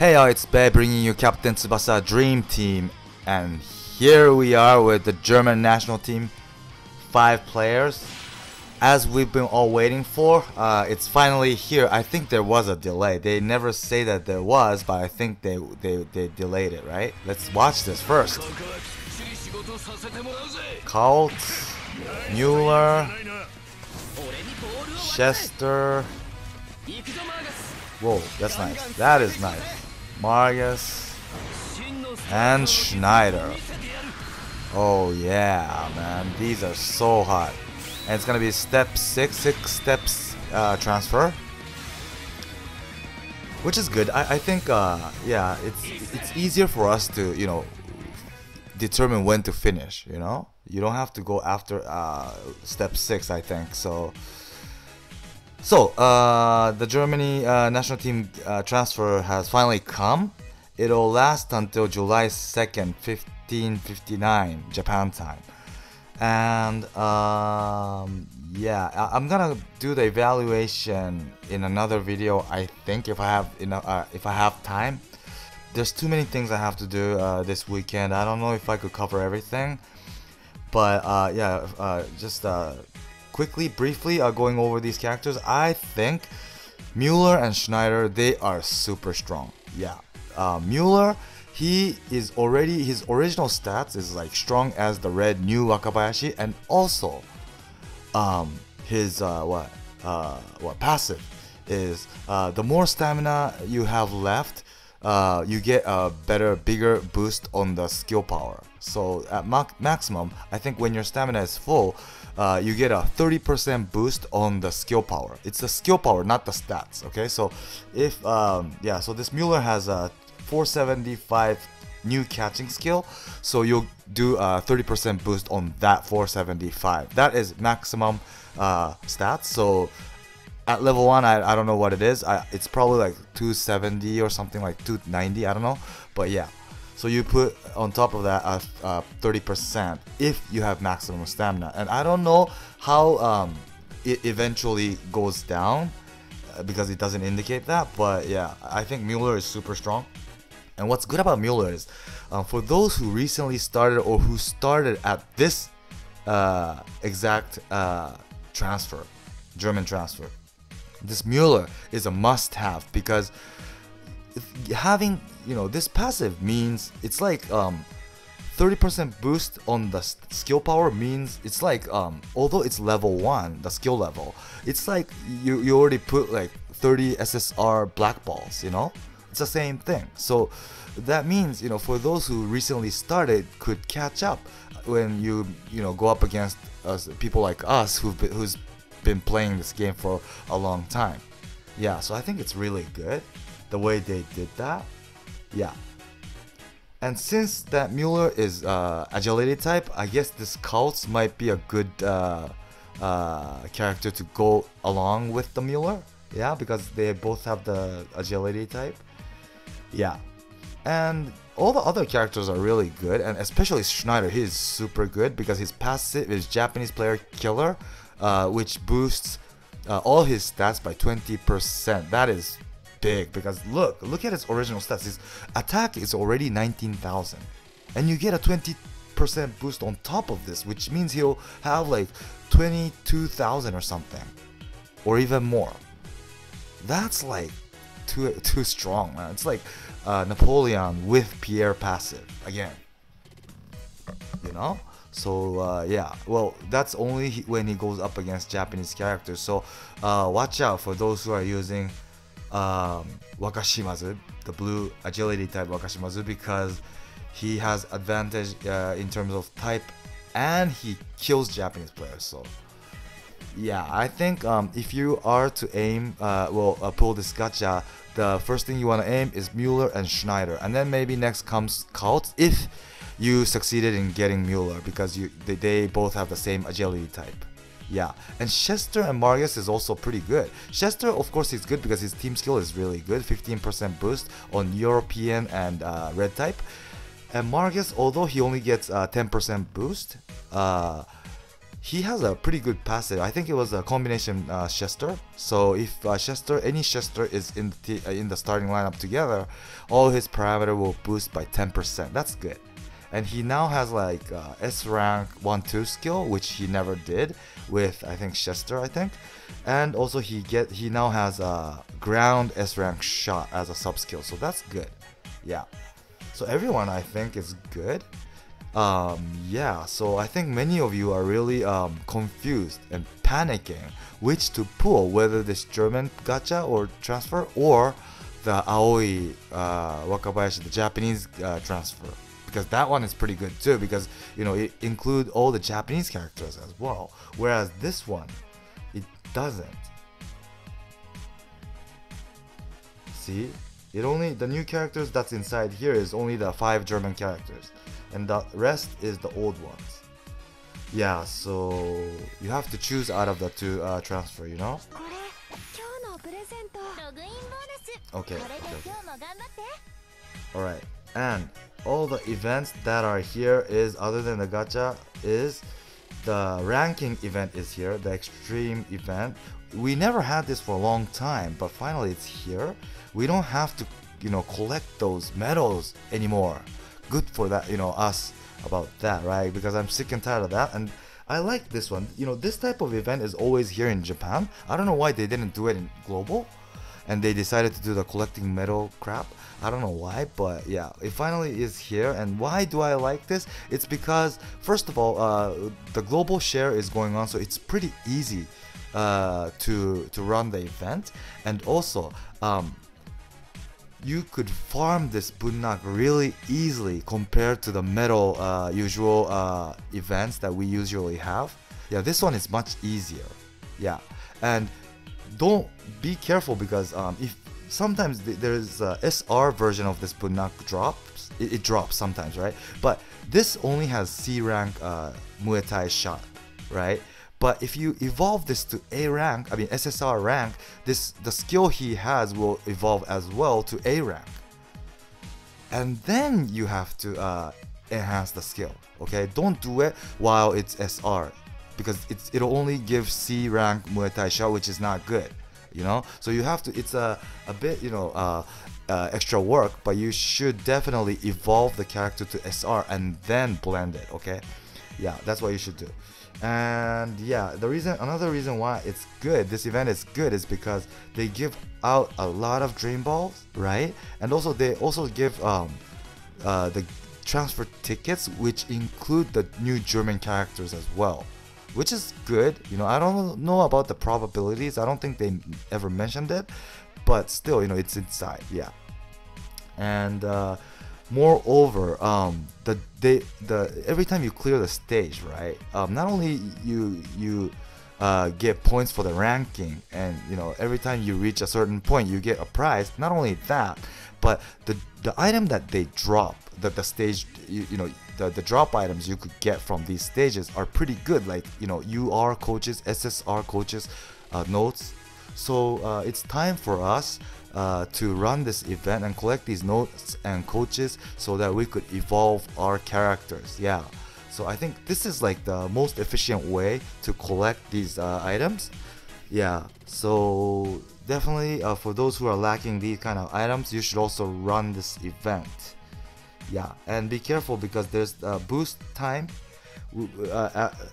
Hey y'all, it's Bae bringing you Captain Tsubasa Dream Team, and here we are with the German national team, 5 players. As we've been all waiting for, it's finally here. I think there was a delay. They never say that there was, but I think they delayed it, right? Let's watch this first. Colt, Mueller, Chester. Whoa, that's nice. That is nice. Margus and Schneider. Oh yeah, man, these are so hot. And it's gonna be step 6 steps transfer, which is good. I think yeah, it's easier for us to determine when to finish. You don't have to go after step 6. I think so. So the Germany national team transfer has finally come. It'll last until July 2nd, 1559 Japan time. And yeah, I'm gonna do the evaluation in another video. I think if I have time. There's too many things I have to do this weekend. I don't know if I could cover everything, but yeah, just quickly, briefly, going over these characters. I think Mueller and Schneider, they are super strong. Yeah, Mueller, he is already, his original stats is like strong as the red new Wakabayashi, and also his passive is the more stamina you have left, you get a bigger boost on the skill power. So at maximum, I think when your stamina is full, you get a 30% boost on the skill power. It's the skill power, not the stats. Okay, so if yeah, so this Mueller has a 475 new catching skill, so you'll do a 30% boost on that 475. That is maximum stats. So at level 1, I don't know what it is. It's probably like 270 or something, like 290, I don't know, but yeah. So you put on top of that 30% if you have maximum stamina, and I don't know how it eventually goes down because it doesn't indicate that, but yeah, I think Mueller is super strong. And what's good about Mueller is for those who recently started or who started at this exact transfer, German transfer, this Mueller is a must-have, because having this passive means it's like 30% boost on the skill power means it's like although it's level 1, the skill level, it's like you already put like 30 SSR black balls. It's the same thing. So that means for those who recently started could catch up when you go up against people like us who's been playing this game for a long time. Yeah, so I think it's really good the way they did that. Yeah, and since that Mueller is agility type, I guess this Kautz might be a good character to go along with the Mueller. Yeah, because they both have the agility type. Yeah, and all the other characters are really good, and especially Schneider, he is super good because his passive is Japanese player killer, which boosts all his stats by 20%. That is big, because look at his original stats. His attack is already 19,000, and you get a 20% boost on top of this, which means he'll have like 22,000 or something, or even more. That's like too strong, man. It's like Napoleon with Pierre passive again, So yeah, well, that's only when he goes up against Japanese characters. So watch out for those who are using Wakashimazu, the blue agility type Wakashimazu, because he has advantage in terms of type, and he kills Japanese players. So yeah, I think if you are to aim, pull this gacha, the first thing you want to aim is Mueller and Schneider, and then maybe next comes Kautz if you succeeded in getting Mueller, because they both have the same agility type. Yeah, and Chester and Margus is also pretty good. Chester, of course, is good because his team skill is really good, 15% boost on European and red type. And Margus, although he only gets 10% boost, he has a pretty good passive. I think it was a combination Chester. So if any Chester is in the starting lineup together, all his parameter will boost by 10%. That's good. And he now has like S rank 1-2 skill, which he never did with, I think, Chester, I think. And also he now has a ground S rank shot as a sub skill, so that's good. Yeah. So everyone, I think, is good. Yeah, so I think many of you are really confused and panicking which to pull, whether this German gacha or transfer or the Aoi Wakabayashi, the Japanese transfer, because that one is pretty good too, because you know it includes all the Japanese characters as well, whereas this one it doesn't. See, the new characters that's inside here is only the 5 German characters, and the rest is the old ones. Yeah, so you have to choose out of the 2 transfer, you know? Okay. Alright, and all the events that are here is, other than the gacha, is the ranking event is here, the extreme event. We never had this for a long time, but finally it's here. We don't have to, you know, collect those medals anymore. Good for that, you know, us about that, right? Because I'm sick and tired of that, and I like this one. You know, this type of event is always here in Japan. I don't know why they didn't do it in global, and they decided to do the collecting medal crap. I don't know why, but yeah, it finally is here. And why do I like this? It's because, first of all, the global share is going on, so it's pretty easy to run the event, and also you could farm this bunnak really easily compared to the medal usual events that we usually have. Yeah, this one is much easier. Yeah, and don't be careful, because if sometimes there's a SR version of this bunnak drops, it drops sometimes, right? But this only has C rank Muay Thai shot, right? But if you evolve this to A rank, I mean SSR rank, the skill he has will evolve as well to A rank. And then you have to enhance the skill, okay? Don't do it while it's SR, because it'll only give C rank Muay Thai shot, which is not good, you know? So you have to, it's a bit, you know, extra work, but you should definitely evolve the character to SR and then blend it, okay? Yeah, that's what you should do. And yeah, another reason why it's good, this event is good, is because they give out a lot of dream balls, right? And also they also give the transfer tickets, which include the new German characters as well, which is good. You know, I don't know about the probabilities, I don't think they ever mentioned it, but still, you know, it's inside. Yeah. And moreover, every time you clear the stage, right? Not only you get points for the ranking, and you know, every time you reach a certain point, you get a prize. Not only that, but the item that they drop, the stage, you know, the drop items you could get from these stages are pretty good. Like, you know, UR coaches, SSR coaches, notes. So it's time for us to run this event and collect these notes and coaches so that we could evolve our characters. Yeah, so I think this is like the most efficient way to collect these items. Yeah, so definitely for those who are lacking these kind of items, you should also run this event. Yeah, and be careful, because there's boost time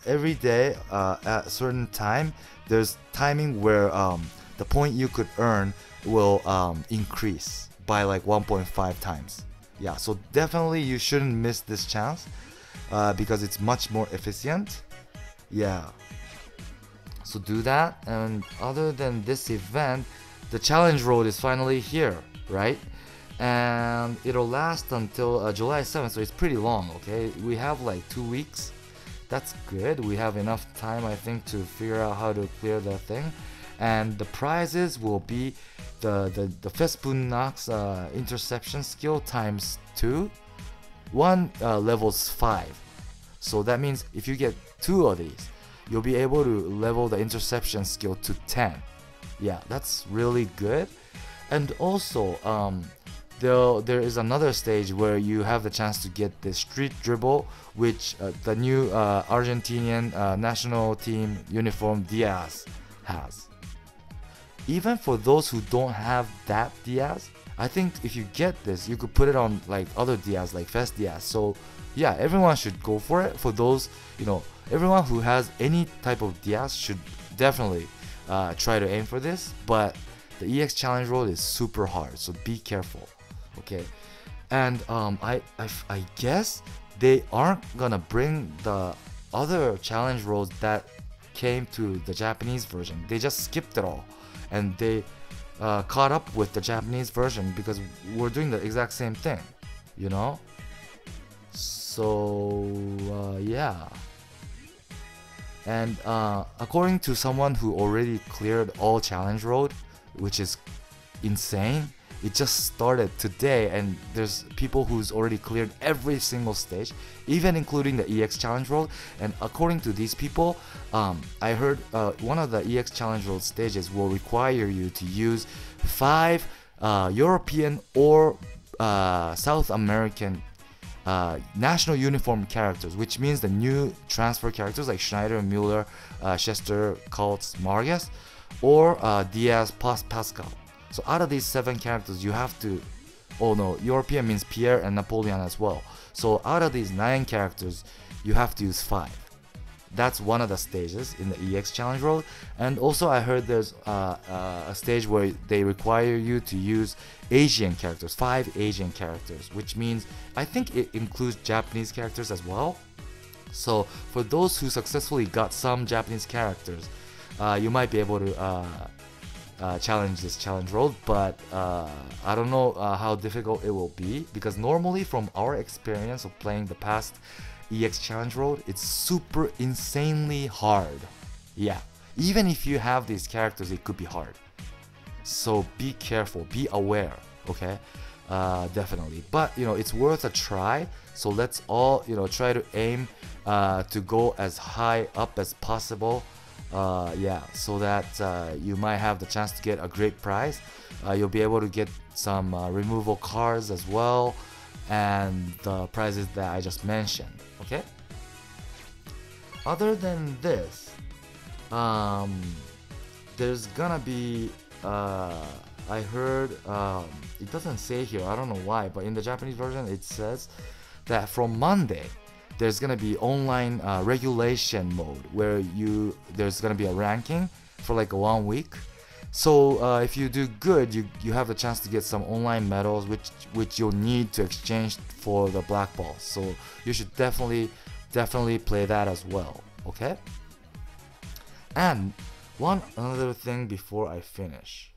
every day. At a certain time, there's timing where the point you could earn will increase by like 1.5 times. Yeah, so definitely you shouldn't miss this chance, because it's much more efficient. Yeah, so do that. And other than this event, the challenge road is finally here, right? And it'll last until July 7th, so it's pretty long. Okay, we have like 2 weeks. That's good. We have enough time, I think, to figure out how to clear the thing. And the prizes will be the first bunnak's interception skill times 2. One levels 5. So that means if you get 2 of these, you'll be able to level the interception skill to 10. Yeah, that's really good. And also there is another stage where you have the chance to get the street dribble, which the new Argentinian national team uniform Diaz has. Even for those who don't have that Diaz, I think if you get this, you could put it on like other Diaz, like Fest Diaz. So yeah, everyone should go for it. For those, everyone who has any type of Diaz should definitely try to aim for this. But the EX challenge road is super hard, so be careful. Okay, and I guess they aren't gonna bring the other challenge roads that came to the Japanese version. They just skipped it all, and they caught up with the Japanese version because we're doing the exact same thing, So yeah. And according to someone who already cleared all challenge road, which is insane, it just started today, and there's people who's already cleared every single stage, even including the EX challenge road. And according to these people, I heard one of the EX challenge road stages will require you to use 5 European or South American national uniform characters, which means the new transfer characters like Schneider, Mueller, Chester, Kaltz, Marquez, or Diaz, Pascal. So out of these 7 characters, you have to, oh no, European means Pierre and Napoleon as well. So out of these 9 characters, you have to use 5. That's one of the stages in the EX challenge road. And also I heard there's a stage where they require you to use Asian characters, 5 Asian characters, which means I think it includes Japanese characters as well. So for those who successfully got some Japanese characters, you might be able to challenge this challenge road, but I don't know how difficult it will be, because normally from our experience of playing the past EX challenge road, it's super insanely hard. Yeah, even if you have these characters, it could be hard. So be careful, be aware, okay? Definitely, but it's worth a try. So let's all try to aim to go as high up as possible. Yeah, so that you might have the chance to get a great prize. You'll be able to get some removal cards as well, and the prizes that I just mentioned. Okay, other than this, there's gonna be I heard it doesn't say here, I don't know why, but in the Japanese version it says that from Monday there's gonna be online regulation mode where there's gonna be a ranking for like 1 week. So if you do good, you have the chance to get some online medals, which you'll need to exchange for the black ball. So you should definitely play that as well. Okay. And another thing before I finish.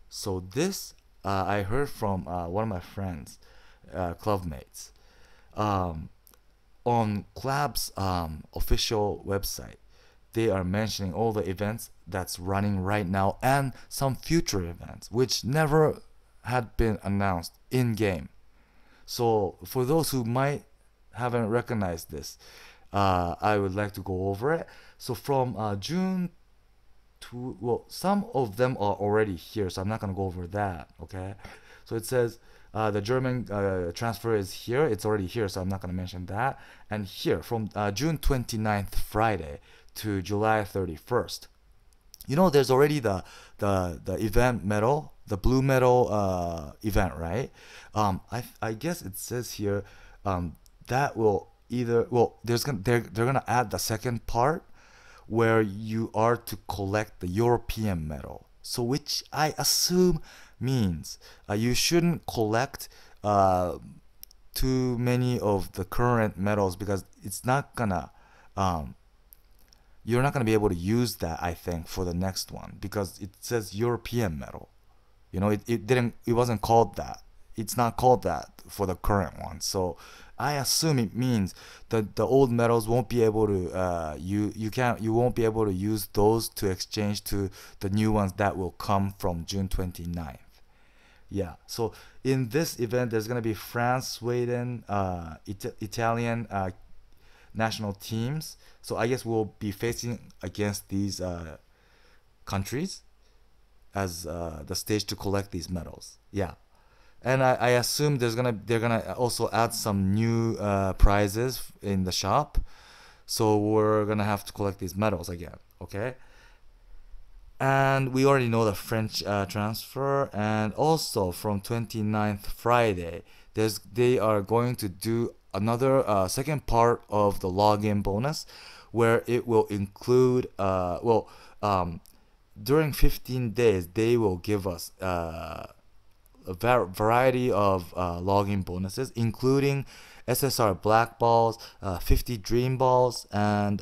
So this I heard from one of my friends, club mates. On Club's official website, they are mentioning all the events that's running right now and some future events which never had been announced in game. So for those who might haven't recognized this, I would like to go over it. So from June to, well, some of them are already here, so I'm not gonna go over that. Okay, so it says the German transfer is here. It's already here, so I'm not going to mention that. And here, from June 29th, Friday, to July 31st, there's already the event medal, the blue medal event, right? I guess it says here that will either, well, they're gonna add the second part where you are to collect the European medal. So which I assume means you shouldn't collect too many of the current medals, because it's not gonna you're not gonna be able to use that, I think, for the next one, because it says European medal. It wasn't called that. It's not called that for the current one. So I assume it means that the old medals won't be able to you won't be able to use those to exchange to the new ones that will come from June 29th. Yeah, so in this event there's gonna be France, Sweden, Italian national teams. So I guess we'll be facing against these countries as the stage to collect these medals. Yeah, And I assume they're gonna also add some new prizes in the shop. So we're gonna have to collect these medals again, okay? And we already know the French transfer, and also from 29th Friday, they are going to do another second part of the login bonus, where it will include during 15 days they will give us a variety of login bonuses, including SSR Black Balls, 50 Dream Balls, and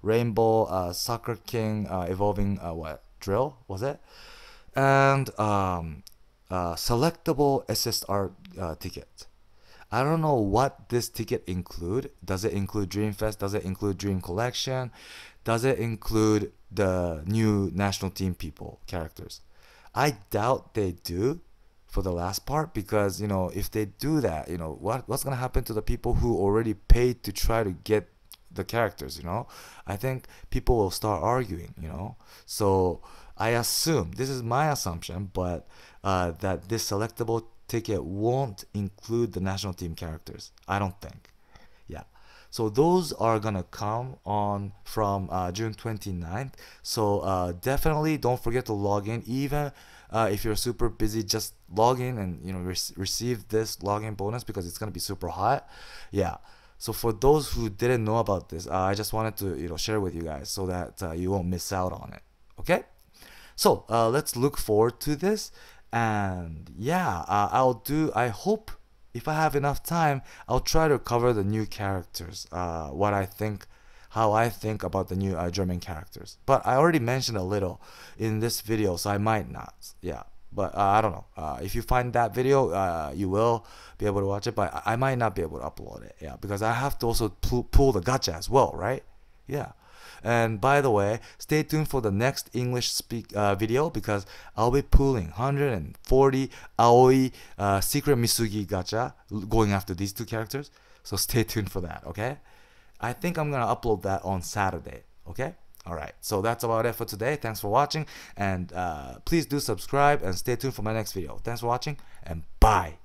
Rainbow Soccer King Evolving Drill, was it? And selectable SSR ticket. I don't know what this ticket include. Does it include Dream Fest? Does it include Dream Collection? Does it include the new national team people characters? I doubt they do for the last part, because if they do that, what's gonna happen to the people who already paid to try to get the characters? I think people will start arguing. So I assume, this is my assumption, but that this selectable ticket won't include the national team characters. I don't think. Yeah. So those are gonna come on from June 29th. So definitely don't forget to log in. Even if you're super busy, just log in and receive this login bonus, because it's gonna be super hot. Yeah. So for those who didn't know about this, I just wanted to share with you guys so that you won't miss out on it. Okay. So let's look forward to this. And yeah, I hope if I have enough time, I'll try to cover the new characters, how I think about the new German characters. But I already mentioned a little in this video, so I might not. Yeah, but I don't know. If you find that video, you will be able to watch it, but I might not be able to upload it. Yeah, because I have to also pull the gacha as well, right? Yeah. And by the way, stay tuned for the next English video, because I'll be pulling 140 Aoi Secret Misugi gacha going after these two characters. So stay tuned for that, okay? I think I'm gonna upload that on Saturday, okay? Alright, so that's about it for today. Thanks for watching, and please do subscribe and stay tuned for my next video. Thanks for watching, and bye!